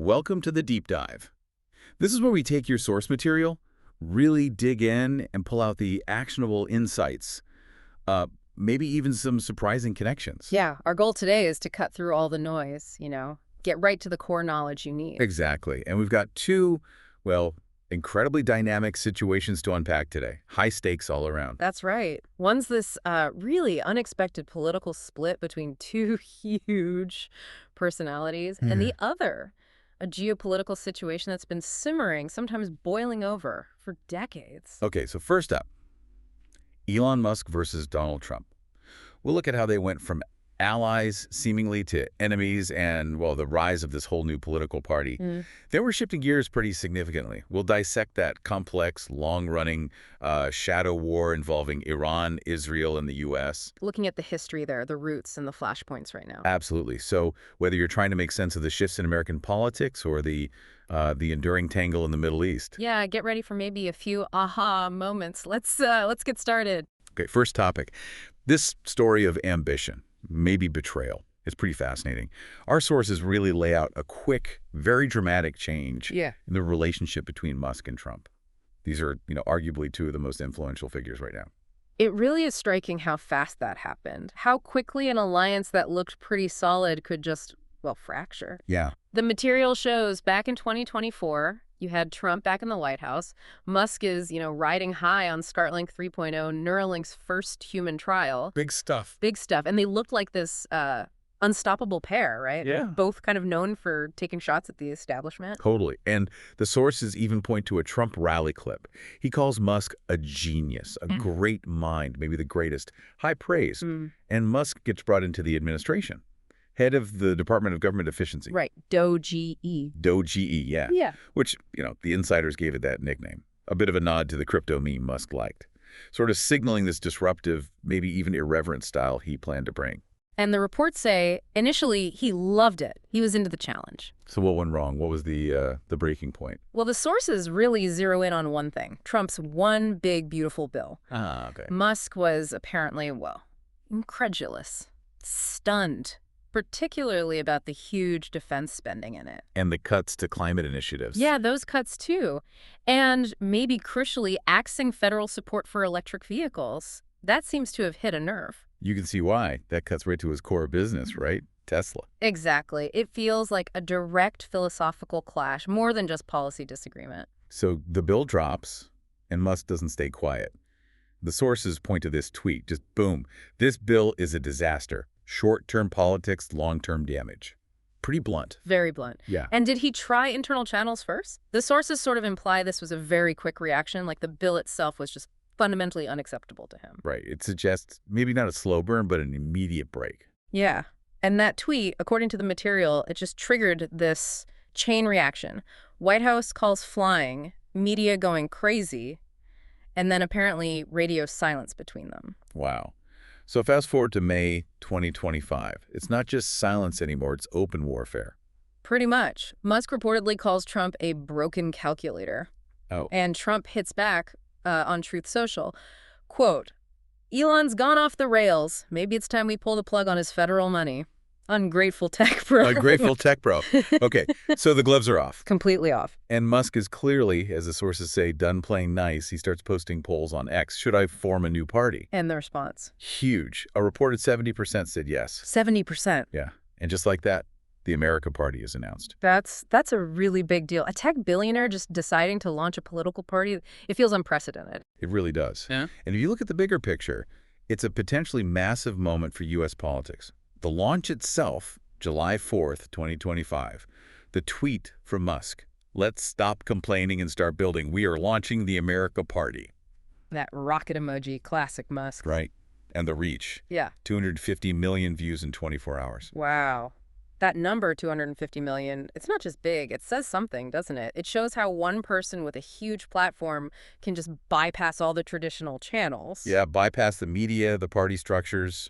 Welcome to the Deep Dive. This is where we take your source material, really dig in, and pull out the actionable insights, maybe even some surprising connections. Yeah, our goal today is to cut through all the noise, get right to the core knowledge you need. Exactly. And we've got two, well, incredibly dynamic situations to unpack today. High stakes all around. That's right. One's this really unexpected political split between two huge personalities, and the other, a geopolitical situation that's been simmering, sometimes boiling over, for decades. Okay, so first up, Elon Musk versus Donald Trump. We'll look at how they went from allies seemingly to enemies and, well, the rise of this whole new political party. They were shifting gears pretty significantly. We'll dissect that complex, long-running shadow war involving Iran, Israel, and the U.S. Looking at the history there, the roots and the flashpoints right now. Absolutely. So whether you're trying to make sense of the shifts in American politics or the enduring tangle in the Middle East. Yeah, get ready for maybe a few aha moments. Let's get started. Okay, first topic. This story of ambition, maybe betrayal. It's pretty fascinating. Our sources really lay out a quick, very dramatic change in the relationship between Musk and Trump. These are, arguably two of the most influential figures right now. It really is striking how fast that happened. How quickly an alliance that looked pretty solid could just, fracture. Yeah. The material shows back in 2024, you had Trump back in the White House. Musk is, riding high on Starlink 3.0, Neuralink's first human trial. Big stuff. Big stuff. And they looked like this unstoppable pair, right? Yeah. Both kind of known for taking shots at the establishment. Totally. And the sources even point to a Trump rally clip. He calls Musk a genius, a great mind, maybe the greatest. High praise. And Musk gets brought into the administration. Head of the Department of Government Efficiency. Right. DOGE. DOGE, yeah. Yeah. Which, the insiders gave it that nickname. A bit of a nod to the crypto meme Musk liked. Sort of signaling this disruptive, maybe even irreverent style he planned to bring. And the reports say, initially, he loved it. He was into the challenge. So what went wrong? What was the breaking point? Well, the sources really zero in on one thing. Trump's one big, beautiful bill. Ah, okay. Musk was apparently, incredulous, stunned, particularly about the huge defense spending in it. And the cuts to climate initiatives. Yeah, those cuts too. And maybe crucially, axing federal support for electric vehicles. That seems to have hit a nerve. You can see why. That cuts right to his core business, right? Tesla. Exactly. It feels like a direct philosophical clash, more than just policy disagreement. So the bill drops, and Musk doesn't stay quiet. The sources point to this tweet, just boom. This bill is a disaster. Short-term politics, long-term damage. Pretty blunt. Very blunt. Yeah. And did he try internal channels first? The sources sort of imply this was a very quick reaction, like the bill itself was just fundamentally unacceptable to him. Right. It suggests maybe not a slow burn, but an immediate break. Yeah. And that tweet, according to the material, it just triggered this chain reaction. White House calls flying, media going crazy, and then apparently radio silence between them. Wow. So fast forward to May 2025. It's not just silence anymore, it's open warfare. Pretty much. Musk reportedly calls Trump a broken calculator. Oh. And Trump hits back on Truth Social. Quote, Elon's gone off the rails. Maybe it's time we pull the plug on his federal money. Ungrateful tech bro. Ungrateful tech bro. Okay, so the gloves are off. Completely off. And Musk is clearly, as the sources say, done playing nice. He starts posting polls on X. Should I form a new party? And the response? Huge. A reported 70% said yes. 70%. Yeah. And just like that, the America Party is announced. That's a really big deal. A tech billionaire just deciding to launch a political party, it feels unprecedented. It really does. Yeah. And if you look at the bigger picture, it's a potentially massive moment for U.S. politics. The launch itself, July 4th, 2025, the tweet from Musk, let's stop complaining and start building. We are launching the America Party. That rocket emoji, classic Musk. Right. And the reach. Yeah. 250 million views in 24 hours. Wow. That number, 250 million, it's not just big. It says something, doesn't it? It shows how one person with a huge platform can just bypass all the traditional channels. Yeah, bypass the media, the party structures,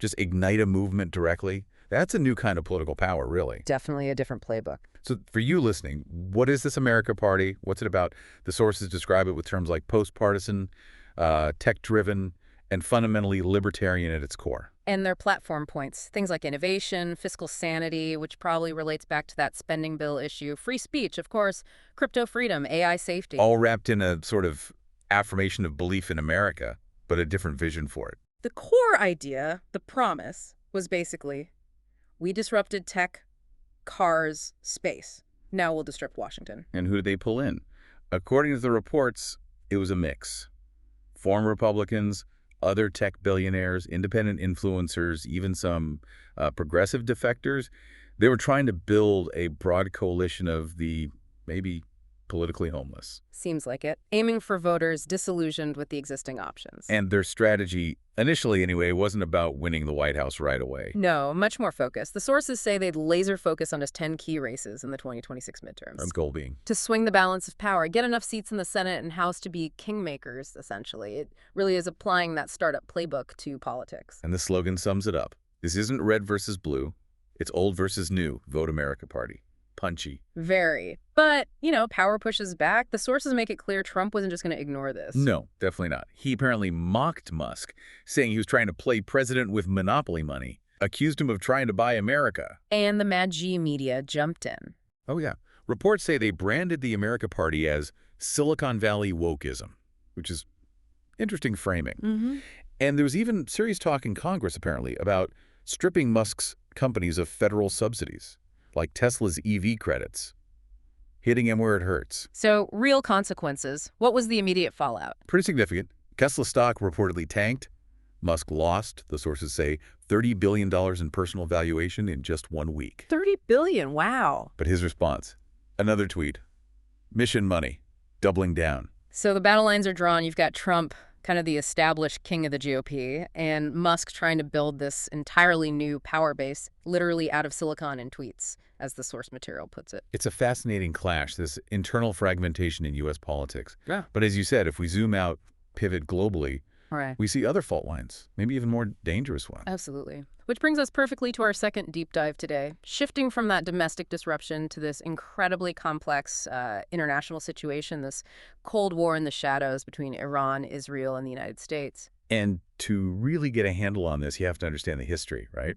just ignite a movement directly. That's a new kind of political power, really. Definitely a different playbook. So for you listening, what is this America Party? What's it about? The sources describe it with terms like post-partisan, tech-driven, and fundamentally libertarian at its core. And their platform points, things like innovation, fiscal sanity, which probably relates back to that spending bill issue, free speech, of course, crypto freedom, AI safety. All wrapped in a sort of affirmation of belief in America, but a different vision for it. The core idea, the promise, was basically, we disrupted tech, cars, space. Now we'll disrupt Washington. And who did they pull in? According to the reports, it was a mix. Former Republicans, other tech billionaires, independent influencers, even some progressive defectors. They were trying to build a broad coalition of the maybe politically homeless. Seems like it. Aiming for voters disillusioned with the existing options. And their strategy, initially anyway, wasn't about winning the White House right away. No, much more focused. The sources say they'd laser focus on just 10 key races in the 2026 midterms. The goal being to swing the balance of power, get enough seats in the Senate and House to be kingmakers, essentially. It really is applying that startup playbook to politics. And the slogan sums it up. This isn't red versus blue. It's old versus new. Vote America Party. Punchy. Very. But, power pushes back. The sources make it clear Trump wasn't just going to ignore this. No, definitely not. He apparently mocked Musk, saying he was trying to play president with monopoly money, accused him of trying to buy America. And the Mad G media jumped in. Oh, yeah. Reports say they branded the America Party as Silicon Valley wokeism, which is interesting framing. And there was even serious talk in Congress, apparently, about stripping Musk's companies of federal subsidies, like Tesla's EV credits, hitting him where it hurts. So, real consequences. What was the immediate fallout? Pretty significant. Tesla stock reportedly tanked. Musk lost, the sources say, $30 billion in personal valuation in just 1 week. $30 billion, wow. But his response, another tweet, mission money, doubling down. So the battle lines are drawn. You've got Trump, kind of the established king of the GOP, and Musk trying to build this entirely new power base, literally out of silicon and tweets, as the source material puts it. It's a fascinating clash, this internal fragmentation in U.S. politics. Yeah. But as you said, if we zoom out, pivot globally, Right. we see other fault lines, maybe even more dangerous ones. Absolutely. Which brings us perfectly to our second deep dive today, shifting from that domestic disruption to this incredibly complex international situation, this Cold War in the shadows between Iran, Israel, and the United States. And to really get a handle on this, you have to understand the history, right?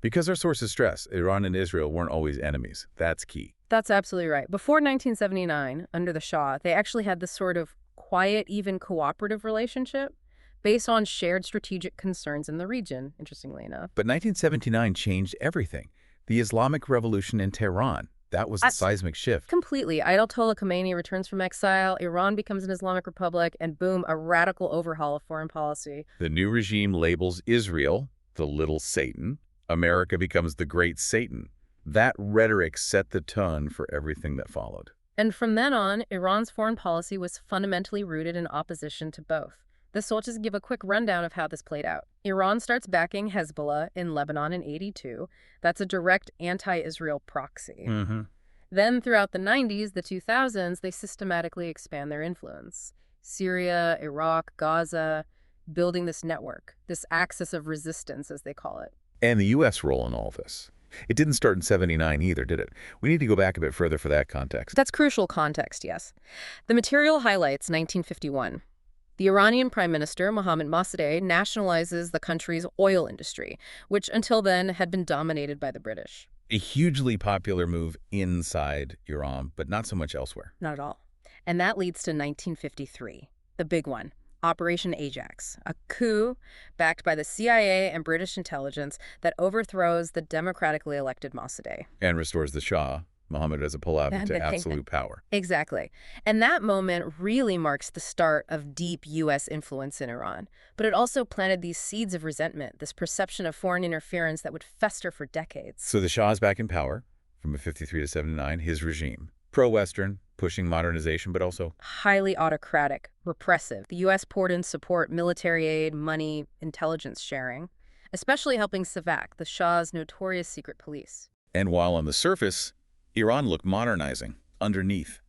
Because our sources stress, Iran and Israel weren't always enemies. That's key. That's absolutely right. Before 1979, under the Shah, they actually had this sort of quiet, even cooperative relationship based on shared strategic concerns in the region, interestingly enough. But 1979 changed everything. The Islamic Revolution in Tehran, that was the seismic shift. Completely. Ayatollah Khomeini returns from exile, Iran becomes an Islamic republic, and boom, a radical overhaul of foreign policy. The new regime labels Israel the little Satan. America becomes the great Satan. That rhetoric set the tone for everything that followed. And from then on, Iran's foreign policy was fundamentally rooted in opposition to both. So I'll just give a quick rundown of how this played out. Iran starts backing Hezbollah in Lebanon in '82. That's a direct anti-Israel proxy. Then throughout the 90s, the 2000s, they systematically expand their influence. Syria, Iraq, Gaza, building this network, this axis of resistance, as they call it. And the U.S. role in all this. It didn't start in '79 either, did it? We need to go back a bit further for that context. That's crucial context, yes. The material highlights 1951. The Iranian Prime Minister, Mohammad Mossadegh, nationalizes the country's oil industry, which until then had been dominated by the British. A hugely popular move inside Iran, but not so much elsewhere. Not at all. And that leads to 1953, the big one, Operation Ajax, a coup backed by the CIA and British intelligence that overthrows the democratically elected Mossadegh. And restores the Shah, Mohammed, as a pullout into absolute power. Exactly. And that moment really marks the start of deep U.S. influence in Iran. But it also planted these seeds of resentment, this perception of foreign interference that would fester for decades. So the Shah's back in power from 53 to 79, his regime. Pro-Western, pushing modernization, but also highly autocratic, repressive. The U.S. poured in support, military aid, money, intelligence sharing, especially helping SAVAK, the Shah's notorious secret police. And while on the surface, Iran looked modernizing. Underneath,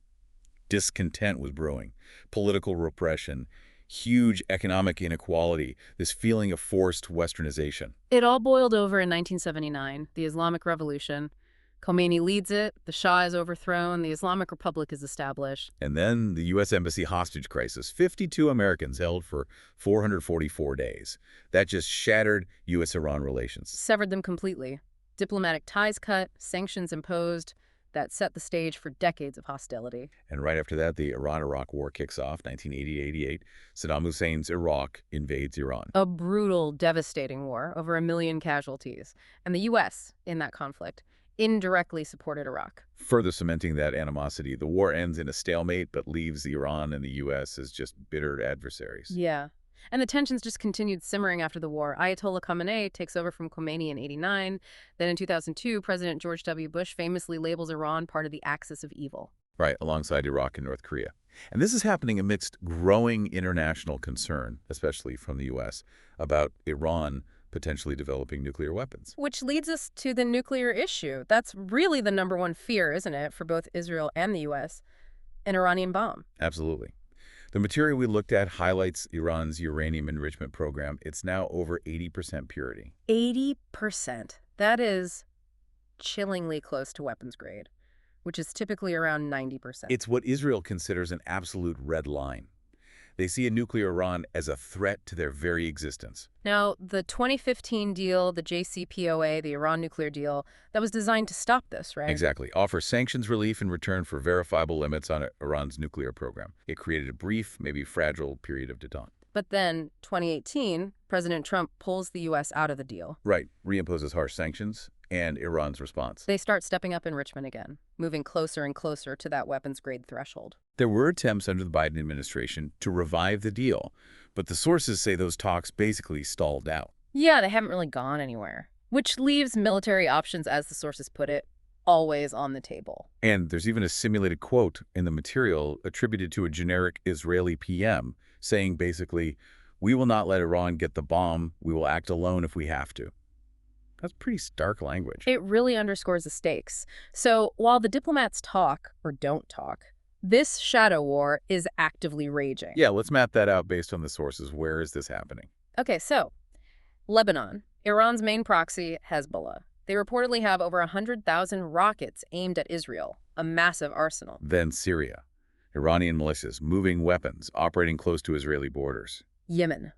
discontent was brewing, political repression, huge economic inequality, this feeling of forced westernization. It all boiled over in 1979, the Islamic Revolution. Khomeini leads it, the Shah is overthrown, the Islamic Republic is established. And then the U.S. Embassy hostage crisis. 52 Americans held for 444 days. That just shattered U.S.-Iran relations. Severed them completely. Diplomatic ties cut, sanctions imposed. That set the stage for decades of hostility. And right after that, the Iran-Iraq War kicks off, 1980-88. Saddam Hussein's Iraq invades Iran. A brutal, devastating war, over 1 million casualties. And the U.S., in that conflict, indirectly supported Iraq. Further cementing that animosity, the war ends in a stalemate but leaves Iran and the U.S. as just bitter adversaries. Yeah. And the tensions just continued simmering after the war. Ayatollah Khamenei takes over from Khomeini in '89. Then in 2002, President George W. Bush famously labels Iran part of the axis of evil. Right, alongside Iraq and North Korea. And this is happening amidst growing international concern, especially from the U.S., about Iran potentially developing nuclear weapons. Which leads us to the nuclear issue. That's really the #1 fear, isn't it, for both Israel and the U.S., an Iranian bomb. Absolutely. The material we looked at highlights Iran's uranium enrichment program. It's now over 80% purity. 80%. That is chillingly close to weapons grade, which is typically around 90%. It's what Israel considers an absolute red line. They see a nuclear Iran as a threat to their very existence. Now, the 2015 deal, the JCPOA, the Iran nuclear deal, that was designed to stop this, right? Exactly. Offer sanctions relief in return for verifiable limits on Iran's nuclear program. It created a brief, maybe fragile period of détente. But then, 2018, President Trump pulls the U.S. out of the deal. Right. Reimposes harsh sanctions and Iran's response. They start stepping up enrichment again, moving closer and closer to that weapons grade threshold. There were attempts under the Biden administration to revive the deal, but the sources say those talks basically stalled out. Yeah, they haven't really gone anywhere, which leaves military options, as the sources put it, always on the table. And there's even a simulated quote in the material attributed to a generic Israeli PM saying basically, "We will not let Iran get the bomb. We will act alone if we have to." That's pretty stark language. It really underscores the stakes. So while the diplomats talk, or don't talk, this shadow war is actively raging. Yeah, let's map that out based on the sources. Where is this happening? Okay, so Lebanon, Iran's main proxy, Hezbollah. They reportedly have over 100,000 rockets aimed at Israel, a massive arsenal. Then Syria. Iranian militias moving weapons, operating close to Israeli borders. Yemen.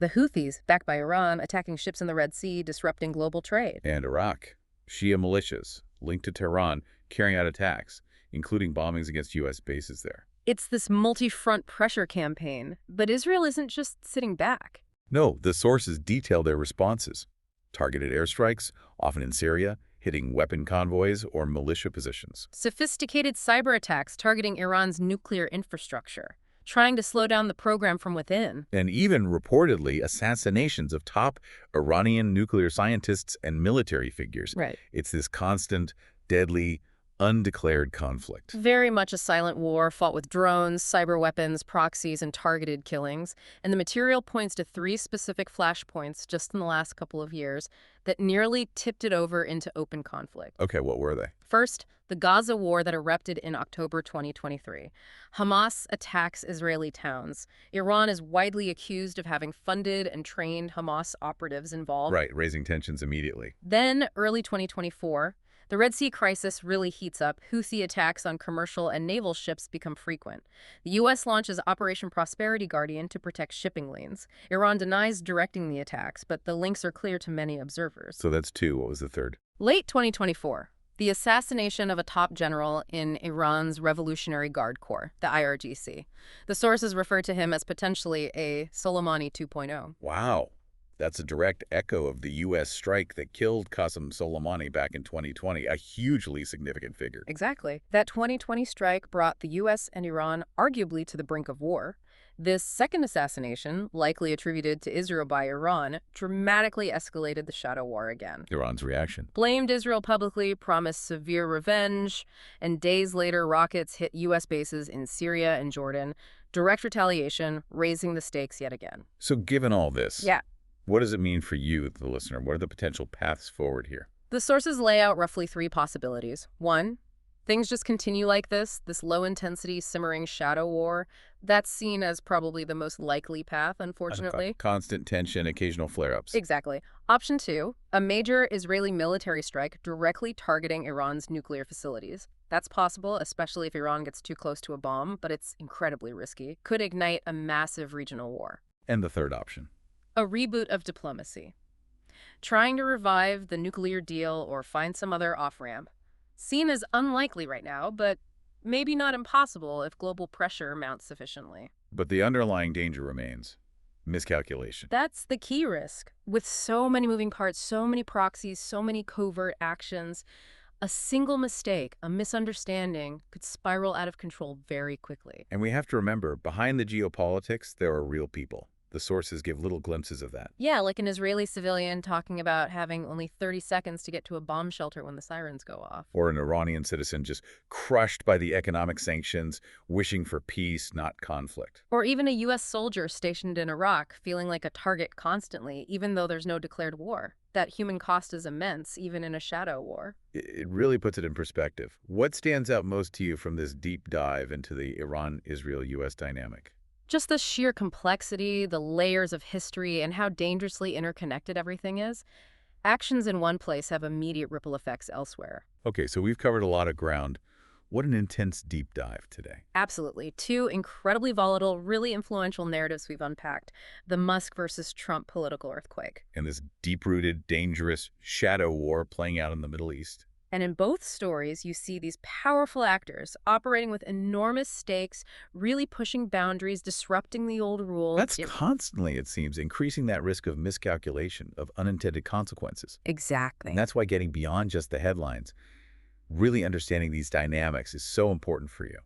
The Houthis, backed by Iran, attacking ships in the Red Sea, disrupting global trade. And Iraq. Shia militias, linked to Tehran, carrying out attacks, including bombings against U.S. bases there. It's this multi-front pressure campaign, but Israel isn't just sitting back. No, the sources detail their responses. Targeted airstrikes, often in Syria, hitting weapon convoys or militia positions. Sophisticated cyber attacks targeting Iran's nuclear infrastructure, trying to slow down the program from within. And even, reportedly, assassinations of top Iranian nuclear scientists and military figures. Right. It's this constant, deadly, undeclared conflict. Very much a silent war fought with drones, cyber weapons, proxies, and targeted killings. And the material points to 3 specific flashpoints just in the last couple of years that nearly tipped it over into open conflict. Okay, what were they? First, the Gaza war that erupted in October 2023. Hamas attacks Israeli towns. Iran is widely accused of having funded and trained Hamas operatives involved. Right, raising tensions immediately. Then, early 2024, the Red Sea crisis really heats up. Houthi attacks on commercial and naval ships become frequent. The U.S. launches Operation Prosperity Guardian to protect shipping lanes. Iran denies directing the attacks, but the links are clear to many observers. So that's 2. What was the third? Late 2024, the assassination of a top general in Iran's Revolutionary Guard Corps, the IRGC. The sources refer to him as potentially a Soleimani 2.0. Wow. That's a direct echo of the U.S. strike that killed Qasem Soleimani back in 2020, a hugely significant figure. Exactly. That 2020 strike brought the U.S. and Iran arguably to the brink of war. This second assassination, likely attributed to Israel by Iran, dramatically escalated the shadow war again. Iran's reaction. Blamed Israel publicly, promised severe revenge, and days later rockets hit U.S. bases in Syria and Jordan. Direct retaliation, raising the stakes yet again. So given all this, Yeah. what does it mean for you, the listener? What are the potential paths forward here? The sources lay out roughly 3 possibilities. 1, Things just continue like this low-intensity, simmering shadow war, that's seen as probably the most likely path, Okay. unfortunately. Constant tension, occasional flare-ups. Exactly. Option 2, a major Israeli military strike directly targeting Iran's nuclear facilities. That's possible, especially if Iran gets too close to a bomb, but it's incredibly risky. Could ignite a massive regional war. And the third option. A reboot of diplomacy. Trying to revive the nuclear deal or find some other off-ramp. Seen as unlikely right now, but maybe not impossible if global pressure mounts sufficiently. But the underlying danger remains miscalculation. That's the key risk. With so many moving parts, so many proxies, so many covert actions, a single mistake, a misunderstanding, could spiral out of control very quickly. And we have to remember, behind the geopolitics, there are real people. The sources give little glimpses of that. Yeah, like an Israeli civilian talking about having only 30 seconds to get to a bomb shelter when the sirens go off. Or an Iranian citizen just crushed by the economic sanctions, wishing for peace, not conflict. Or even a U.S. soldier stationed in Iraq feeling like a target constantly, even though there's no declared war. That human cost is immense, even in a shadow war. It really puts it in perspective. What stands out most to you from this deep dive into the Iran-Israel-U.S. dynamic? Just the sheer complexity, the layers of history, and how dangerously interconnected everything is. Actions in one place have immediate ripple effects elsewhere. Okay, so we've covered a lot of ground. What an intense deep dive today. Absolutely. Two incredibly volatile, really influential narratives we've unpacked. The Musk versus Trump political earthquake. And this deep-rooted, dangerous shadow war playing out in the Middle East. And in both stories, you see these powerful actors operating with enormous stakes, really pushing boundaries, disrupting the old rules. That's constantly, it seems, increasing that risk of miscalculation, of unintended consequences. Exactly. And that's why getting beyond just the headlines, really understanding these dynamics is so important for you.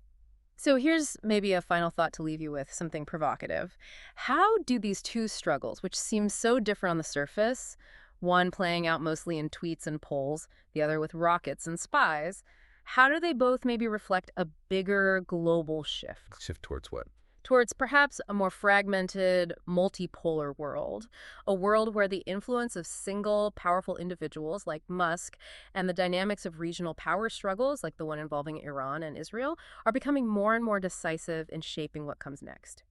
So here's maybe a final thought to leave you with, something provocative. How do these two struggles, which seem so different on the surface, one playing out mostly in tweets and polls, the other with rockets and spies, how do they both maybe reflect a bigger global shift? Shift towards what? Towards perhaps a more fragmented, multipolar world, a world where the influence of single, powerful individuals like Musk and the dynamics of regional power struggles like the one involving Iran and Israel are becoming more and more decisive in shaping what comes next.